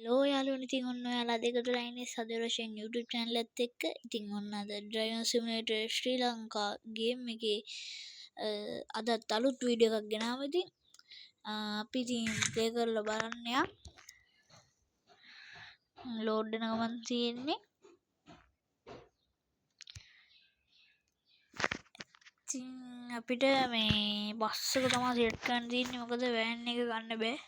ලෝ යාළුවනේ ඉතින් ඔන්න ඔයාලා දෙකට ඉන්නේ සදේ රෝෂන් YouTube channel එකත් එක්ක. ඉතින් ඔන්න අද Driving Simulator ශ්‍රී ලංකා ගේම් එකේ අදත් අලුත් වීඩියෝ එකක් ගෙනාවා. ඉතින් අපි ඉතින් ප්ලේ කරලා බලන්න යා. ලෝඩ් වෙන ගමන් තියෙන්නේ. ඉතින් අපිට මේ බස් එක තමයි සෙට් කරන්න තියෙන්නේ. මොකද වෑන් එක ගන්න බෑ.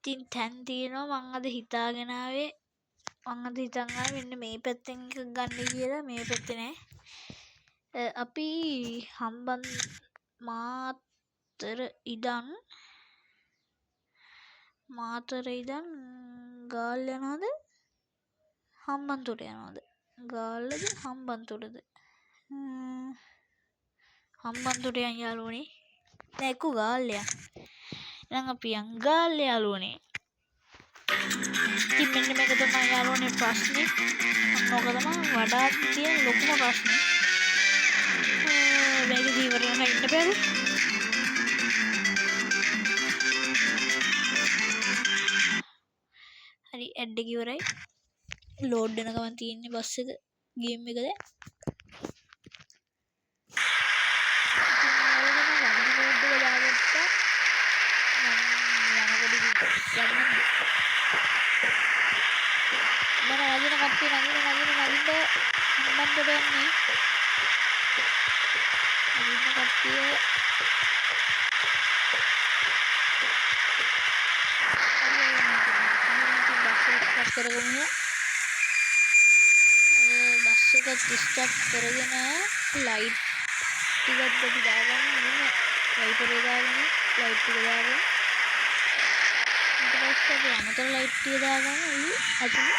ඉතින් තැන් තියෙනවා මං අද හිතාගෙන ආවේ මෙන්න මේ පැත්තෙන් එකක් ගන්න කියලා. මේ පැත්තේ නෑ. අපි මාතර ඉදන් ගාල් යනවද හම්බන්තොට යනවද? ගාල්ලද හම්බන්තොටද? හම්බන්තොට යන් යාළුවනේ. නෑ එක්ක ගාල්ල යන්. එහෙනම් අපි යන් ගාල්ල යාළුවනේ. ඉතින් මෙන්න මේක තමයි යාළුවනේ ප්‍රශ්නේ. මොකද තමයි වඩාත් තියෙන ලොකුම ප්‍රශ්නේ. මේක දීවරණ ඉන්න බැරි. හරි ඇඩ් එක ඉවරයි. ලෝඩ් වෙන ගමන් තියෙන්නේ බස් එක ගේම් එකද. බස් එක ස්ටාර්ට් කරගෙන ලයිට් ටිකක් අපි දාගන්න ඕනේ. වයිපර් එක දාගෙන ලයිට් ටික දාගෙන ඊට පස්සේ අපි අමතර ලයිට් ටික දාගන්න උළු අතුළු.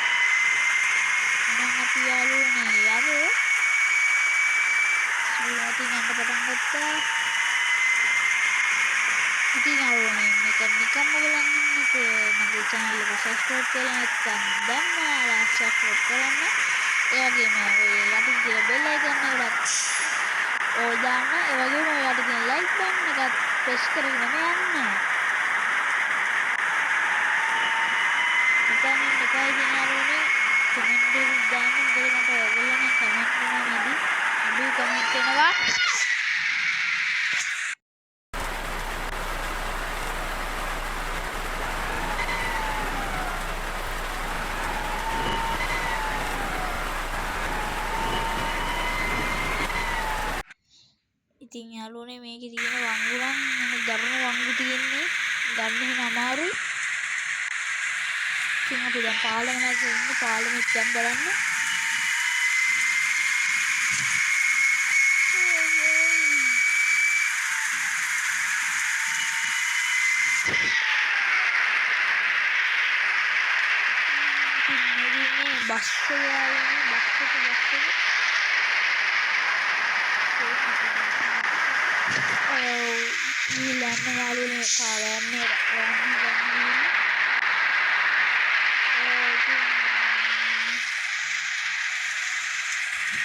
දැන් අපි යාළුවනේ යන්නේ සුළුවටින් යන්න පටන් ගත්තා. ඉතින් යාළුවනේ මේක නිකම්ම බලන්න මගේ channel එක subscribe කරලා නැත්නම් දැන් ඔයාලා subscribe කරන්න. ඒ වගේම ඔය යටින් තියෙන bell icon එකට ඕල් දාන්න. ඒ වගේම ඔය යටින් තියෙන like button එකත් press කරගෙන යන්න. ඉතින් එකයි දිනාරුනේ comment එකක් දාන්න. මොකද මට ඔයගොල්ලන්ගෙන් comment වෙනවා නේද? අඩු comment එනවා. ඉතින් යාළුවනේ මේකේ තියෙන වංගු නම් දරුණු වංගු තියෙන්නේ. ගන්න හිම අමාරුයි. ඉතින් අපි දැන් පාලම නැගලා ඉන්නේ. පාලමෙත් දැන් බලන්න. බස් එක යාළුවනේ බස් එක ඊළඟ යාළුවනේ කාලයන්නේ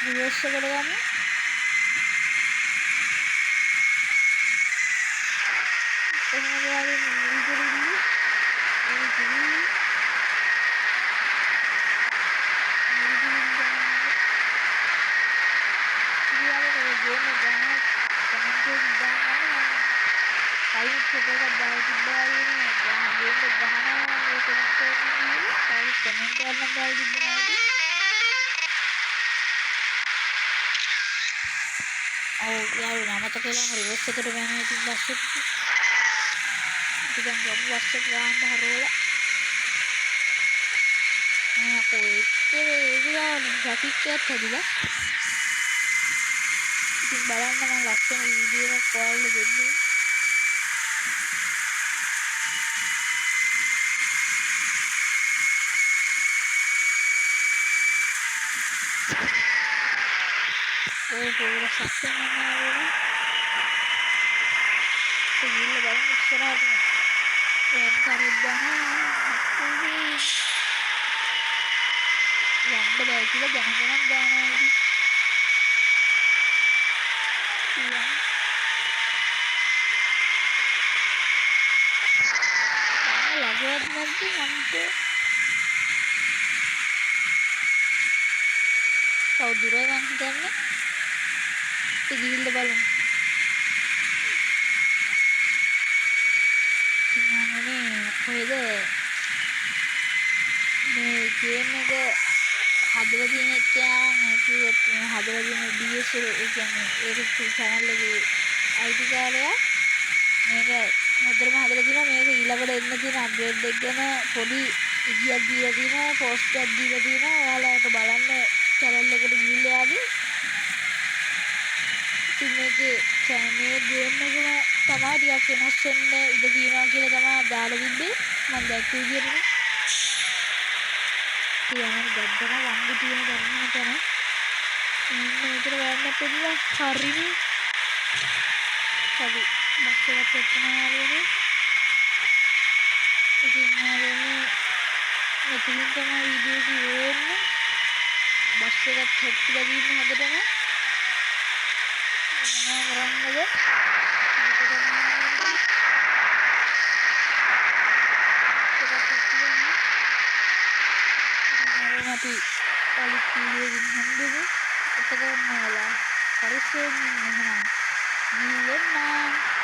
රිවර්ස් එකට ගමු. කොහොමද යාළුවනේ ඉදිරියදී යාළුවනේ අමතක කළාම රිවර්ස් එකට යනවා. ඉතින් බස් එක ඉතින් ගොම් බස් එක ගන්න හරවලා කොහෙද ඒගොල්ලෝ ට්‍රැෆික් එකත් හැදිලා. ඉතින් බලන්න මම ලස්සන වීඩියෝ එකක් ඔයාලට දෙන්නම්. ඔය පොර සක්සන් යනවා. ඉතින් බලන්න ඉස්සරහට යන්න කරුද්දාන යන්න බෑ කියලා දැනගන්න දානවා. ඉතින් ලගවත් නැද්ද මන්ට තව දුර මං හිතන්නේ. අපි ගිහිල්ලා බලමු. ඉතින් කොහෙද මේ ගේම් එක හදලා තියෙන එකයන් කිව්වොත් හදලා තියෙන DS ඒ කියන්නේ ඒක channel එකේ අයිති කාර්යය මේක හොඳටම හදලා තියෙනවා. මේක ඊළඟට එන්න තියෙන අප්ඩේට් එක ගැන පොඩි ඉගියක් දීලා තියෙනවා, පෝස්ට් එකක් දීලා තියෙනවා. ඔයාලා ඒක බලන්න channel එකට ගිහිල්ලා යාවි. ඉතින් මේකේ මේ ගේම් එකම තමයි ටිකක් වෙනස් වෙන්න ඉඩ තියෙනවා කියලා තමයි දාලා තිබ්බේ. මම දැක්ක විදිහට තියන ගද්දර වංගු තියෙන ධර්මන තැන මේකට වැන්න පුළුවන්. හරිනේ. හරි. බස් එකත් එක්කම ආවනේ. ඉතින් ආවනේ මෙතනින් තමයි වීඩියෝ එක ඉවර වෙන්නේ. බස් එකත් හැප්පිලා දින්න හොඳටම. මොනවා කරන්නද? අපි අලුත් වීඩියෝ එකකින් හම්බෙමු. එතකොට ඔයාලා පරිස්සමෙන් ඉන්න. එහෙනම්